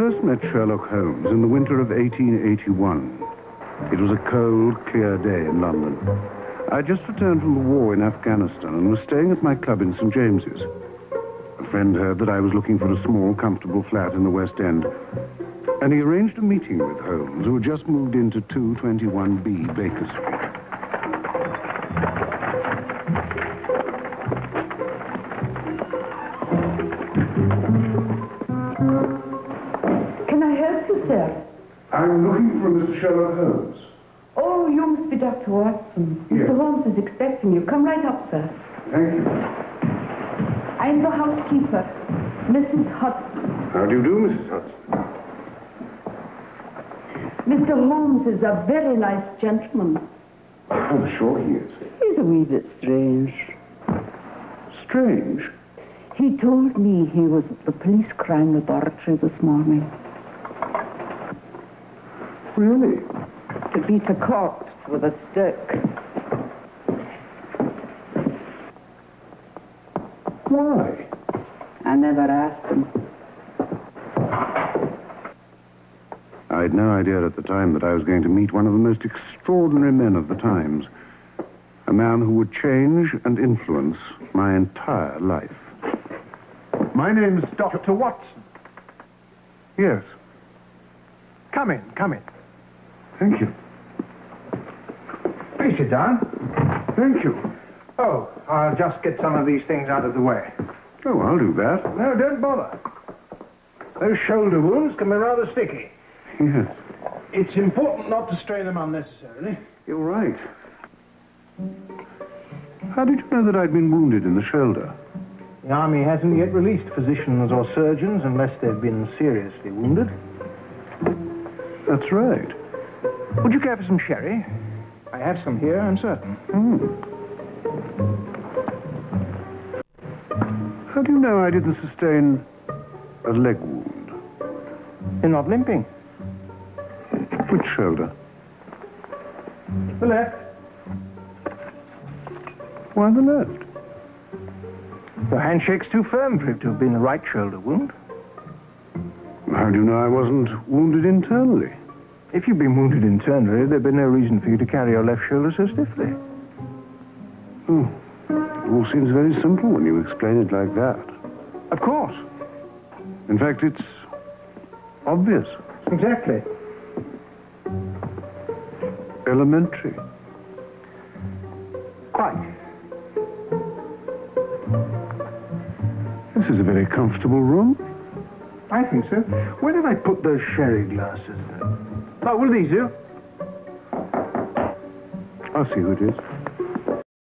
first met Sherlock Holmes in the winter of 1881. It was a cold, clear day in London. I had just returned from the war in Afghanistan and was staying at my club in St. James's. A friend heard that I was looking for a small, comfortable flat in the West End, and he arranged a meeting with Holmes, who had just moved into 221B Baker Street. Can I help you, sir? I'm looking for Mr. Sherlock Holmes. Oh, you must be Dr. Watson. Yes. Mr. Holmes is expecting you. Come right up, sir. Thank you. I'm the housekeeper, Mrs. Hudson. How do you do, Mrs. Hudson? Mr. Holmes is a very nice gentleman. I'm sure he is. He's a wee bit strange. Strange? He told me he was at the police crime laboratory this morning. Really? To beat a corpse with a stick. Why? I never asked him. I had no idea at the time that I was going to meet one of the most extraordinary men of the times. A man who would change and influence my entire life. My name's Dr. Watson. Yes. Come in, come in. Thank you. Please sit down. Thank you. Oh, I'll just get some of these things out of the way. Oh, I'll do that. No, don't bother. Those shoulder wounds can be rather sticky. Yes. It's important not to strain them unnecessarily. You're right. How did you know that I'd been wounded in the shoulder? The Army hasn't yet released physicians or surgeons unless they've been seriously wounded. That's right. Would you care for some sherry? I have some here, I'm certain. How do you know I didn't sustain a leg wound? You're not limping. Which shoulder? The left. Why the left? Your handshake's too firm for it to have been the right shoulder wound. How do you know I wasn't wounded internally? If you'd been wounded internally, there'd be no reason for you to carry your left shoulder so stiffly. Oh, it all seems very simple when you explain it like that. Of course. In fact, it's obvious. Exactly. Elementary. Quite. This is a very comfortable room. I think so. Where did I put those sherry glasses? Oh, will these do? I'll see who it is.